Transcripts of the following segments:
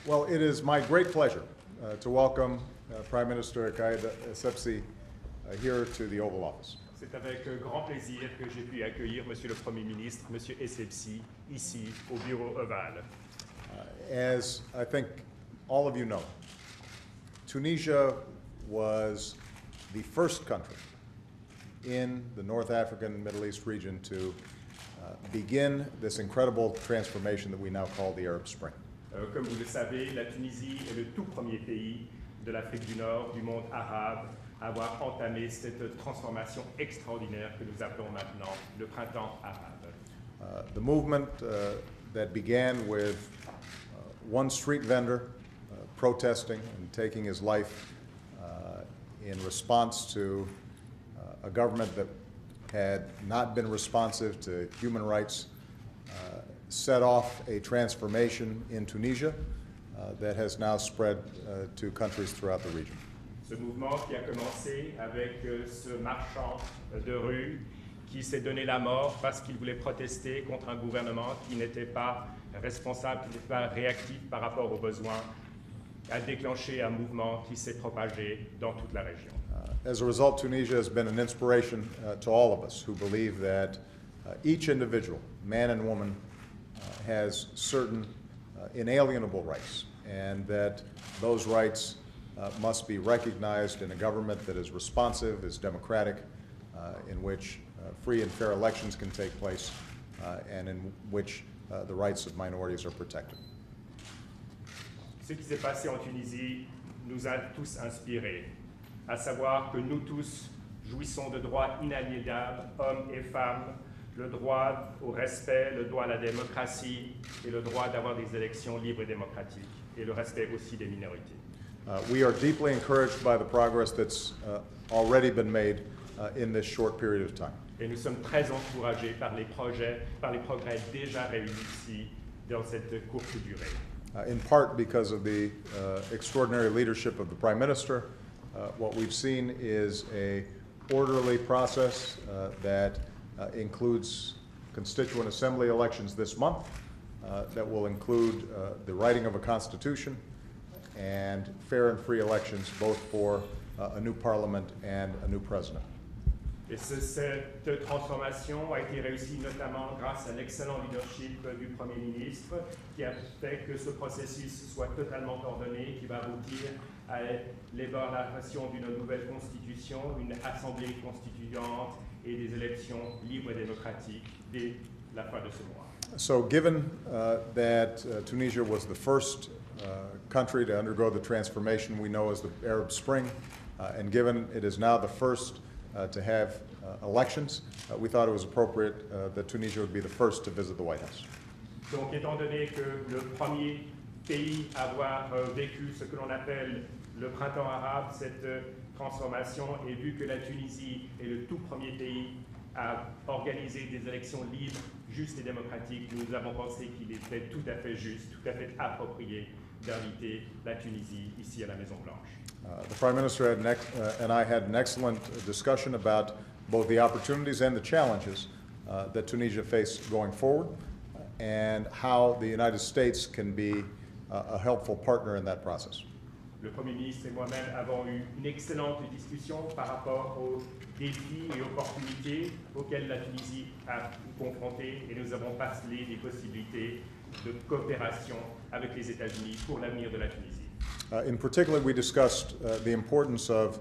Well, it is my great pleasure to welcome Prime Minister Caid Essebsi here to the Oval Office. C'est avec grand plaisir que j'ai pu accueillir Monsieur le Premier ministre, Monsieur Essebsi, ici au bureau ovale. As I think all of you know, Tunisia was the first country in the North African Middle East region to begin this incredible transformation that we now call the Arab Spring. Comme vous le savez, la Tunisie est le tout premier pays de l'Afrique du Nord, du monde arabe, à avoir entamé cette transformation extraordinaire que nous appelons maintenant le printemps arabe. The movement that began with one street vendor protesting and taking his life in response to a government that had not been responsive to human rights set off a transformation in Tunisia that has now spread to countries throughout the region. Ce mouvement qui a commencé avec ce marchand de rue qui s'est donné la mort parce qu'il voulait protester contre un gouvernement qui n'était pas responsable, qui n'était pas réactif par rapport aux besoins, a déclenché un mouvement qui s'est propagé dans toute la région. As a result, Tunisia has been an inspiration to all of us who believe that each individual, man and woman, has certain inalienable rights, and that those rights must be recognized in a government that is responsive, is democratic, in which free and fair elections can take place, and in which the rights of minorities are protected. Ce qui s'est passé en Tunisie nous a tous inspirés, à savoir que nous tous jouissons de droits inaliénables, hommes et femmes, le droit au respect, le droit à la démocratie et le droit d'avoir des élections libres et démocratiques, et le respect aussi des minorités. We are deeply encouraged by the progress that's already been made in this short period of time. Et nous sommes très encouragés par les progrès déjà réussis dans cette courte durée. In part because of the extraordinary leadership of the Prime Minister, what we've seen is a orderly process that includes constituent assembly elections this month, that will include the writing of a constitution and fair and free elections both for a new parliament and a new president. Et cette transformation a été réussie notamment grâce à l'excellent leadership du Premier ministre qui a fait que ce processus soit totalement ordonné, qui va aboutir à l'élaboration d'une nouvelle constitution, une assemblée constituante et des élections libres et démocratiques dès la fin de ce mois. So given that Tunisia was the first country to undergo the transformation we know as the Arab Spring, and given it is now the first to have elections, we thought it was appropriate that Tunisia would be the first to visit the White House. Donc, étant donné que le premier pays à avoir vécu ce que l'on appelle le printemps arabe, cette transformation, et vu que la Tunisie est le tout premier pays à organiser des élections libres, justes et démocratiques, nous avons pensé qu'il était tout à fait juste, tout à fait approprié d'inviter la Tunisie ici à la Maison-Blanche. The Prime Minister and I had an excellent discussion about both the opportunities and the challenges that Tunisia face going forward, and how the United States can be a helpful partner in that process. Le Premier ministre et moi-même avons eu une excellente discussion par rapport aux défis et opportunités auxquels la Tunisie a confronté, et nous avons parlé des possibilités de coopération avec les États-Unis pour l'avenir de la Tunisie. In particular, we discussed the importance of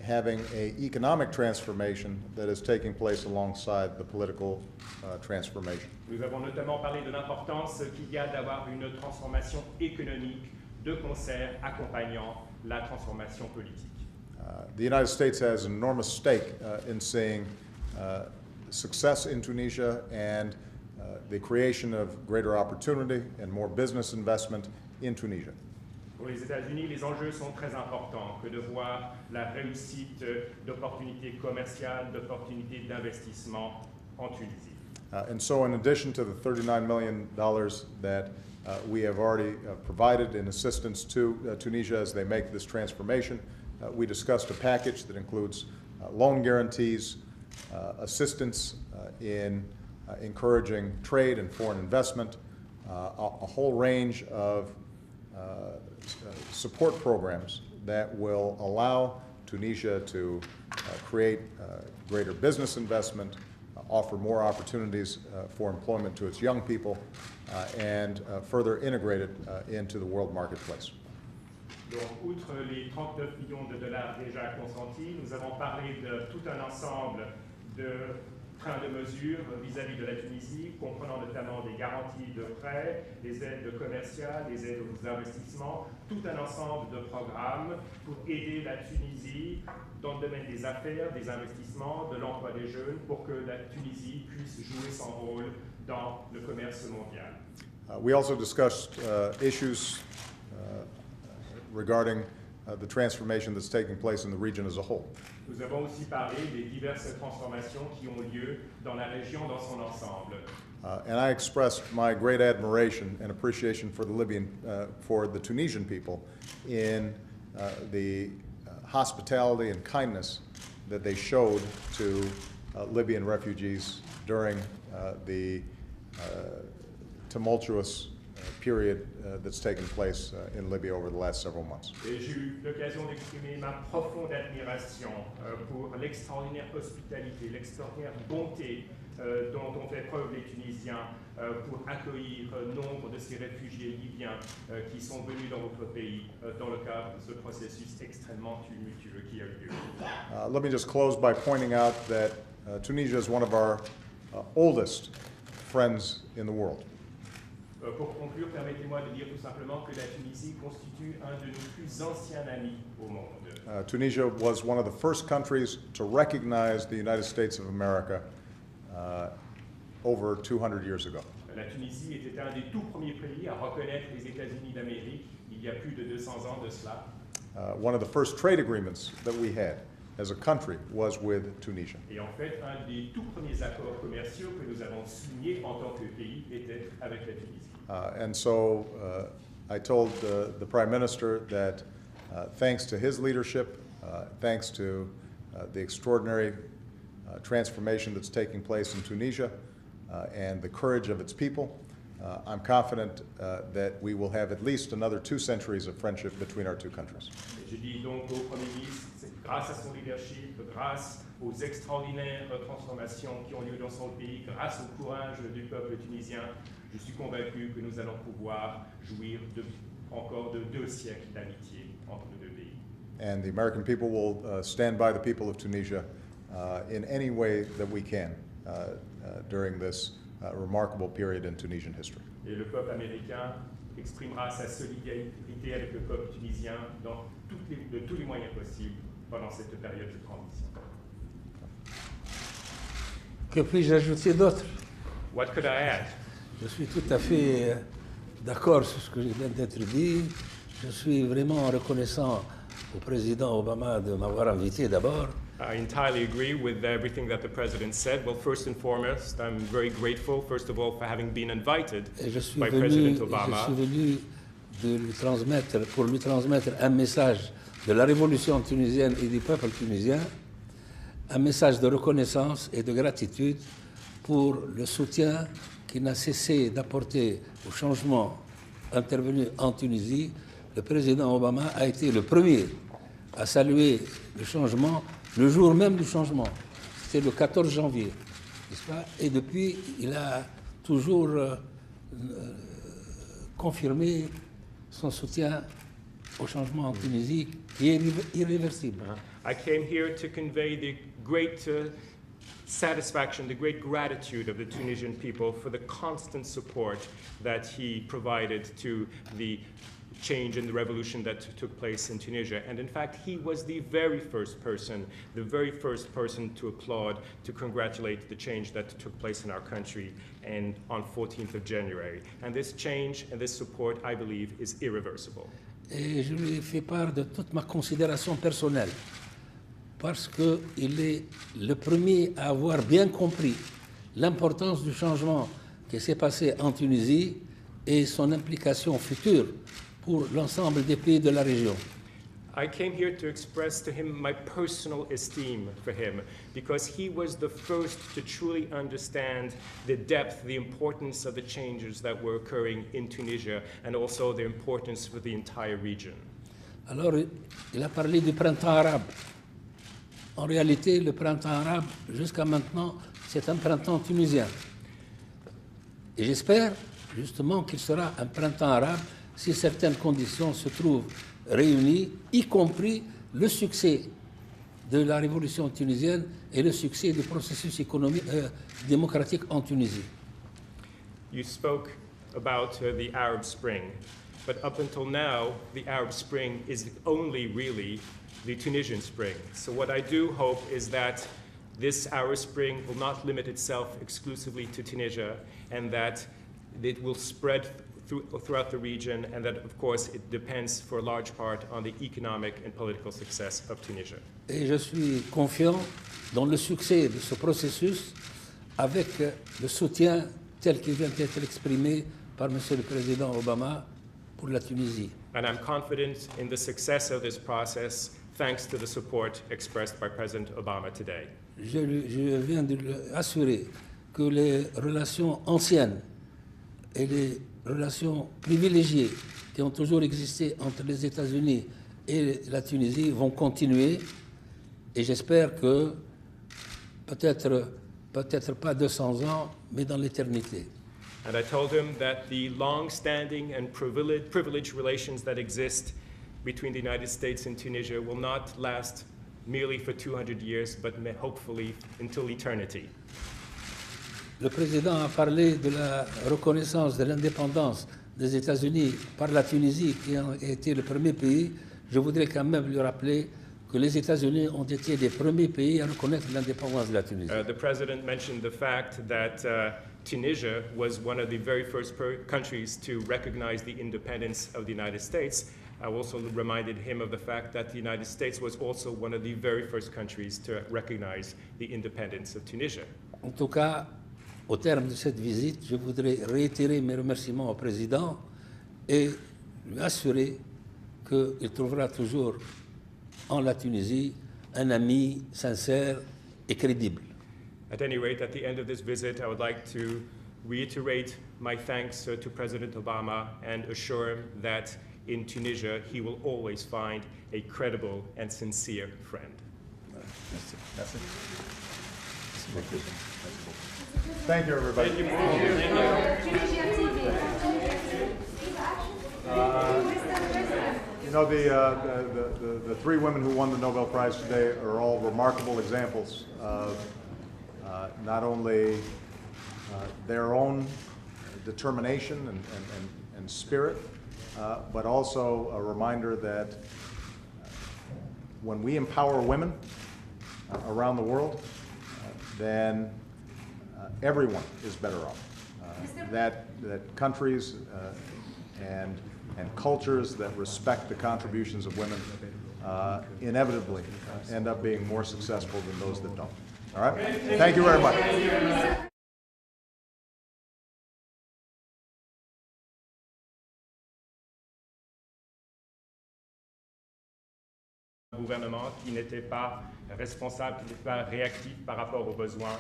having an economic transformation that is taking place alongside the political transformation. Nous avons notamment parlé de l'importance qu'il y a d'avoir une transformation économique de concert accompagnant la transformation politique. The United States has an enormous stake in seeing success in Tunisia and the creation of greater opportunity and more business investment in Tunisia. Pour les États-Unis, les enjeux sont très importants que de voir la réussite d'opportunités commerciales, d'opportunités d'investissement en Tunisie. And so in addition to the $39 million that we have already provided in assistance to Tunisia as they make this transformation, we discussed a package that includes loan guarantees, assistance in encouraging trade and foreign investment, a whole range of support programs that will allow Tunisia to create greater business investment, offer more opportunities for employment to its young people, and further integrate it into the world marketplace. Donc, outre les 39 millions de dollars déjà consentis, nous avons parlé de tout un ensemble de trains de mesures vis-à-vis de la Tunisie, comprenant notamment des garanties de prêts, des aides commerciales, des aides aux investissements, tout un ensemble de programmes pour aider la Tunisie dans le domaine des affaires, des investissements, de l'emploi des jeunes, pour que la Tunisie puisse jouer son rôle dans le commerce mondial. We also discussed issues regarding the transformation that's taking place in the region as a whole. Nous avons aussi parlé des diverses transformations qui ont lieu dans la région dans son ensemble. And I expressed my great admiration and appreciation for the Tunisian people in the hospitality and kindness that they showed to Libyan refugees during the tumultuous period that's taken place in Libya over the last several months. Et j'ai eu l'occasion d'exprimer ma profonde admiration pour l'extraordinaire hospitalité, l'extraordinaire bonté dont ont fait preuve les Tunisiens pour accueillir nombre de ces réfugiés libyens qui sont venus dans votre pays dans le cadre de ce processus extrêmement tumultueux qui a eu lieu. Let me just close by pointing out that Tunisia is one of our oldest friends in the world. Pour conclure, permettez-moi de dire tout simplement que la Tunisie constitue un de nos plus anciens amis au monde. Tunisia was one of the first countries to recognize the United States of America over 200 years ago. La Tunisie était un des tout premiers pays à reconnaître les États-Unis d'Amérique il y a plus de 200 ans de cela. One of the first trade agreements that we had as a country was with Tunisia. Et en fait, un des tout premiers accords commerciaux que nous avons signés en tant que pays était avec la Tunisie. And so I told the Prime Minister that thanks to his leadership, thanks to the extraordinary transformation that's taking place in Tunisia and the courage of its people, I'm confident that we will have at least another 2 centuries of friendship between our two countries. Je dis donc au Premier ministre, grâce à son leadership, grâce aux extraordinaires transformations qui ont lieu dans son pays, grâce au courage du peuple tunisien, je suis convaincu que nous allons pouvoir jouir encore de 2 siècles d'amitié entre nos 2 pays. And the American people will stand by the people of Tunisia in any way that we can during this remarkable period in Tunisian history. Et le peuple américain exprimera sa solidarité avec le peuple tunisien de tous les moyens possibles pendant cette période de transition. Que puis-je ajouter d'autre? What could I add? Je suis tout à fait d'accord sur ce que vient d'être dit. Je suis vraiment reconnaissant au président Obama de m'avoir invité d'abord. I entirely agree with everything that the President said. Well, first and foremost, I'm very grateful, first of all, for having been invited by President Obama. Je suis venu pour lui transmettre un message de la révolution tunisienne et du peuple tunisien, un message de reconnaissance et de gratitude pour le soutien qu'il n'a cessé d'apporter au changement intervenu en Tunisie. Le président Obama a été le premier à saluer le changement le jour même du changement. C'était le 14 janvier, n'est-ce pas? Et depuis, il a toujours confirmé son soutien au changement en Tunisie, qui est irréversible. I came here to convey the great satisfaction, the great gratitude of the Tunisian people for the constant support that he provided to the change in the revolution that took place in Tunisia. And in fact, he was the very first person to applaud, to congratulate the change that took place in our country and on 14th of January. And this change and this support, I believe, is irreversible. Et je lui ai fait part de toute ma considération personnelle, parce qu'il est le premier à avoir bien compris l'importance du changement qui s'est passé en Tunisie et son implication future pour l'ensemble des pays de la région. I came here to express to him my personal esteem for him because he was the first to truly understand the depth, the importance of the changes that were occurring in Tunisia and also their importance for the entire region. Alors, il a parlé du printemps arabe. En réalité, le printemps arabe, jusqu'à maintenant, c'est un printemps tunisien. Et j'espère justement qu'il sera un printemps arabe si certaines conditions se trouvent réunies, y compris le succès de la révolution tunisienne et le succès du processus économique, démocratique en Tunisie. You spoke about the Arab Spring, but up until now, the Arab Spring is only really the Tunisian Spring. So what I do hope is that this Arab Spring will not limit itself exclusively to Tunisia and that it will spread throughout the region and that, of course, it depends for a large part on the economic and political success of Tunisia. Et je suis confiant dans le succès de ce processus avec le soutien tel qu'il vient d'être exprimé par M. le Président Obama pour la Tunisie. And I'm confident in the success of this process thanks to the support expressed by President Obama today. Je viens de lui assurer que les relations anciennes et les relations privilégiées qui ont toujours existé entre les États-Unis et la Tunisie vont continuer et j'espère que peut-être pas 200 ans, mais dans l'éternité. And I told him that the long-standing and privileged relations that exist between the United States and Tunisia will not last merely for 200 years, but hopefully until eternity. Le président a parlé de la reconnaissance de l'indépendance des États-Unis par la Tunisie, qui a été le premier pays. Je voudrais quand même lui rappeler que les États-Unis ont été les premiers pays à reconnaître l'indépendance de la Tunisie. The president mentioned the fact that Tunisia was one of the very first countries to recognize the independence of the United States. I also reminded him of the fact that the United States was also one of the very first countries to recognize the independence of Tunisia. En tout cas, au terme de cette visite, je voudrais réitérer mes remerciements au président et lui assurer qu'il trouvera toujours en la Tunisie un ami sincère et crédible. At any rate, at the end of this visit, I would like to reiterate my thanks to President Obama and assure him that in Tunisia, he will always find a credible and sincere friend. Merci. Thank you, everybody. Thank you. You know, the three women who won the Nobel Prize today are all remarkable examples of not only their own determination and spirit, but also a reminder that when we empower women around the world, then everyone is better off. That countries and cultures that respect the contributions of women inevitably end up being more successful than those that don't. All right? Thank you very much. Un gouvernement qui n'était pas responsable, qui n'était pas réactif par rapport aux besoins,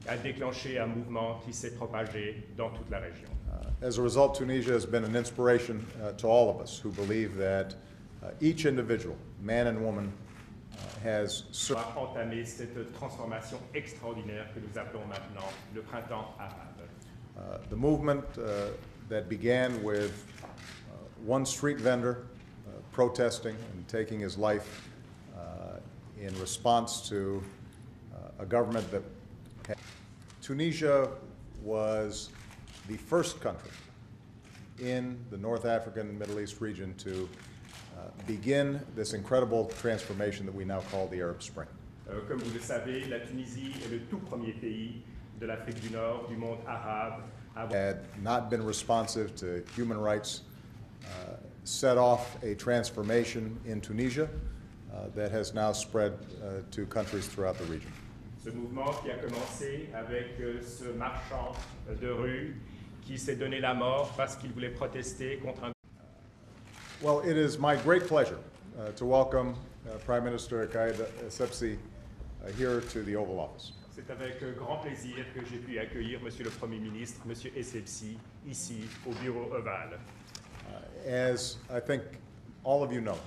a déclenché un mouvement qui s'est propagé dans toute la région. As a result, Tunisia has been an inspiration to all of us who believe that each individual, man and woman, has On va entamer cette transformation extraordinaire que nous appelons maintenant le printemps arabe. the movement that began with one street vendor protesting and taking his life in response to a government that had. Tunisia was the first country in the North African Middle East region to begin this incredible transformation that we now call the Arab Spring. Comme vous le savez, la Tunisie est le tout premier pays de l'Afrique du Nord, du monde arabe. Had not been responsive to human rights, set off a transformation in Tunisia that has now spread to countries throughout the region. Ce mouvement qui a commencé avec ce marchand de rue qui s'est donné la mort parce qu'il voulait protester contre un... Well, it is my great pleasure to welcome Prime Minister Caid Essebsi here to the Oval Office. C'est avec grand plaisir que j'ai pu accueillir Monsieur le Premier ministre, Monsieur Essebsi, ici au bureau ovale. As I think all of you know,